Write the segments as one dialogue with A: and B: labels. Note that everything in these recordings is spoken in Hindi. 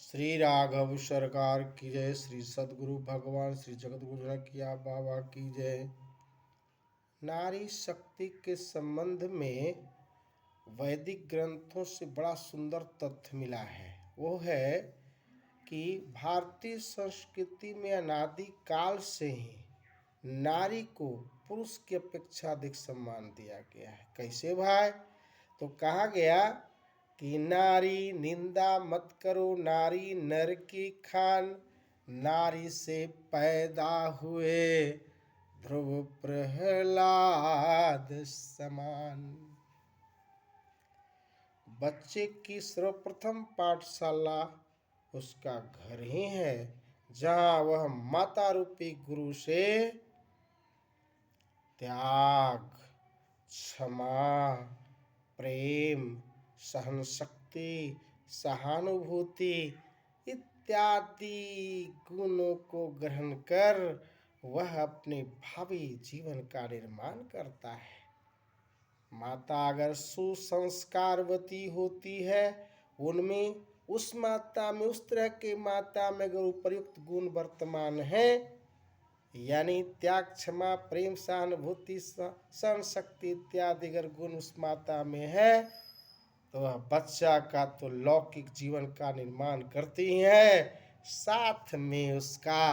A: श्री राघव सरकार की जय। श्री सद्गुरु भगवान श्री जगतगुरु किया बाबा की जय। नारी शक्ति के संबंध में वैदिक ग्रंथों से बड़ा सुंदर तथ्य मिला है। वो है कि भारतीय संस्कृति में अनादि काल से ही नारी को पुरुष की अपेक्षा अधिक सम्मान दिया गया है। कैसे भाई? तो कहा गया कि नारी निंदा मत करो, नारी नर की खान, नारी से पैदा हुए ध्रुव प्रहलाद समान। बच्चे की सर्वप्रथम पाठशाला उसका घर ही है, जहाँ वह माता रूपी गुरु से त्याग, क्षमा, प्रेम, सहन शक्ति, सहानुभूति इत्यादि गुणों को ग्रहण कर वह अपने भावी जीवन का निर्माण करता है। माता अगर सुसंस्कारवती होती है, उनमें उस माता में उस तरह के माता में अगर उपयुक्त गुण वर्तमान है, यानी त्याग, क्षमा, प्रेम, सहानुभूति, सहन शक्ति इत्यादि अगर गुण उस माता में है, तो वह बच्चा का तो लौकिक जीवन का निर्माण करती है, साथ में उसका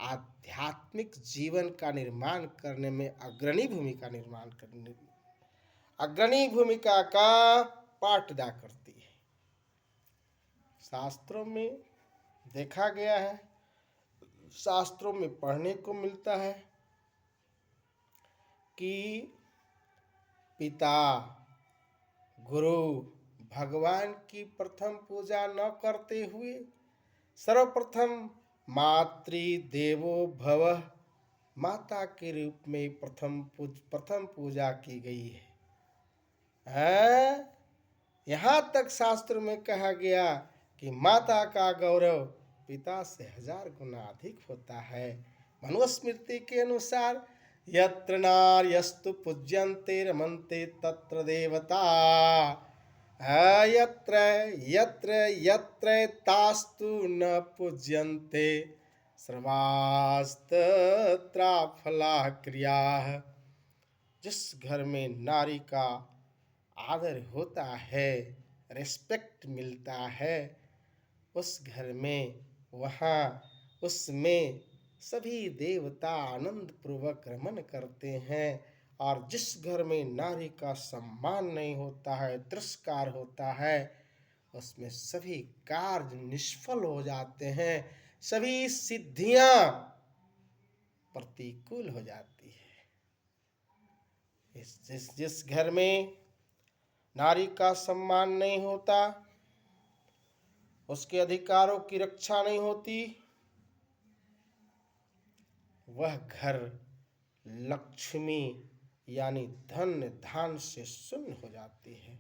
A: आध्यात्मिक जीवन का निर्माण करने में अग्रणी भूमिका का पाठ अदा करती है। शास्त्रों में देखा गया है, शास्त्रों में पढ़ने को मिलता है कि पिता, गुरु, भगवान की प्रथम पूजा न करते हुए सर्वप्रथम मातृदेवो भवः, माता के रूप में प्रथम पूजा की गई है। यहाँ तक शास्त्र में कहा गया कि माता का गौरव पिता से 1000 गुना अधिक होता है। मनुस्मृति के अनुसार यत्र नार्यस्तु पूज्यन्ते रमन्ते तत्र देवता, यत्र यत्र यत्र तास्तु न पूज्यन्ते सर्वास्तत्र फला क्रियाः। जिस घर में नारी का आदर होता है, रिस्पेक्ट मिलता है, उस घर में उसमें सभी देवता आनंद पूर्वक रमन करते हैं। और जिस घर में नारी का सम्मान नहीं होता है, तिरस्कार होता है, उसमें सभी कार्य निष्फल हो जाते हैं, सभी सिद्धियां प्रतिकूल हो जाती है। जिस घर में नारी का सम्मान नहीं होता, उसके अधिकारों की रक्षा नहीं होती, वह घर लक्ष्मी यानी धन धान से शून्य हो जाती है।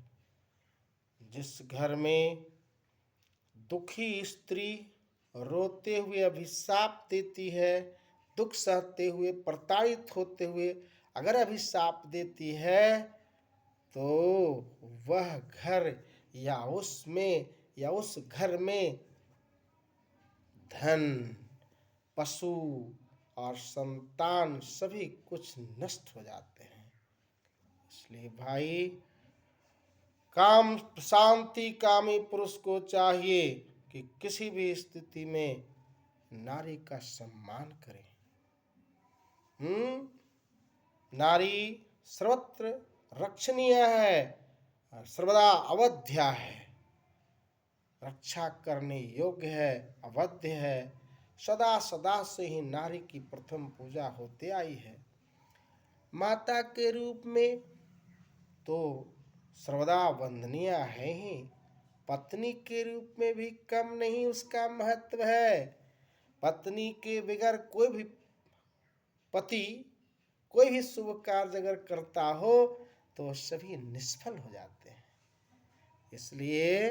A: जिस घर में दुखी स्त्री रोते हुए अभिशाप देती है, दुख सहते हुए, प्रताड़ित होते हुए अगर अभिशाप देती है, तो वह घर या उस घर में धन, पशु और संतान सभी कुछ नष्ट हो जाते हैं। इसलिए भाई, काम शांति कामी पुरुष को चाहिए कि किसी भी स्थिति में नारी का सम्मान करे। नारी सर्वत्र रक्षणीय है, सर्वदा अवध्य है, रक्षा करने योग्य है, अवध्य है। सदा सदा से ही नारी की प्रथम पूजा होते आई है। माता के रूप में तो सर्वदा वंदनीय है ही, पत्नी के रूप में भी कम नहीं उसका महत्व है। पत्नी के बगैर कोई भी शुभ कार्य अगर करता हो तो सभी निष्फल हो जाते हैं। इसलिए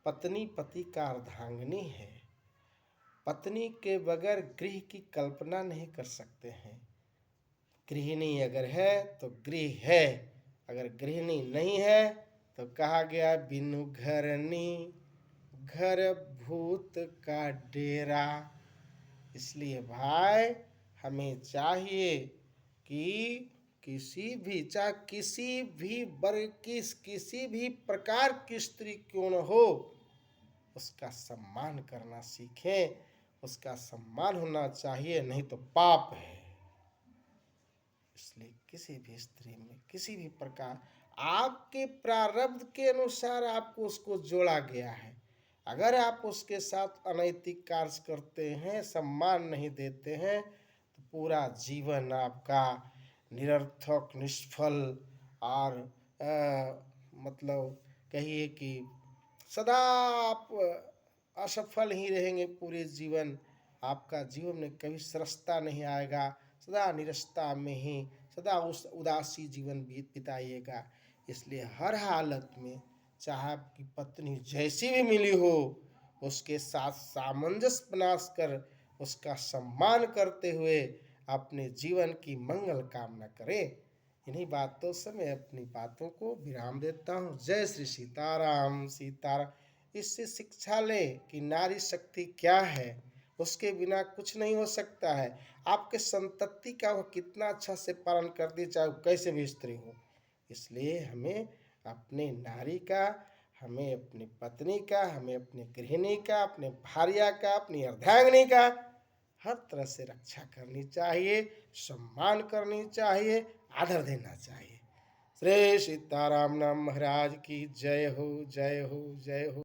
A: पत्नी पति का अर्धांगिनी है। पत्नी के बगैर गृह की कल्पना नहीं कर सकते हैं। गृहिणी अगर है तो गृह है, अगर गृहिणी नहीं है तो कहा गया बिनु घरनी घर भूत का डेरा। इसलिए भाई हमें चाहिए कि किसी भी चाहे किसी भी वर्ग की किसी भी प्रकार की स्त्री क्यों न हो, उसका सम्मान करना सीखें। उसका सम्मान होना चाहिए, नहीं तो पाप है। इसलिए किसी भी स्त्री में किसी भी प्रकार आपके प्रारब्ध के अनुसार आपको उसको जोड़ा गया है। अगर आप उसके साथ अनैतिक कार्य करते हैं, सम्मान नहीं देते हैं, तो पूरा जीवन आपका निरर्थक, निष्फल और मतलब कहिए कि सदा आप असफल ही रहेंगे। पूरे जीवन आपका जीवन में कभी सरसता नहीं आएगा, सदा निरस्ता में ही सदा उस उदासी जीवन बिताइएगा। इसलिए हर हालत में चाहे आपकी पत्नी जैसी भी मिली हो, उसके साथ सामंजस्य बनाकर उसका सम्मान करते हुए अपने जीवन की मंगल कामना करें। इन्हीं बातों से मैं अपनी बातों को विराम देता हूँ। जय श्री सीताराम। सीताराम। इससे शिक्षा लें कि नारी शक्ति क्या है, उसके बिना कुछ नहीं हो सकता है। आपके संतति का वो कितना अच्छा से पालन करती, चाहे वो कैसे भी स्त्री हो। इसलिए हमें अपने नारी का, हमें अपनी पत्नी का, हमें अपनी गृहिणी का, अपने भार्या का, अपनी अर्धांगिनी का हर तरह से रक्षा करनी चाहिए, सम्मान करनी चाहिए, आदर देना चाहिए। श्री सीताराम नाम महाराज की जय हो, जय हो, जय हो।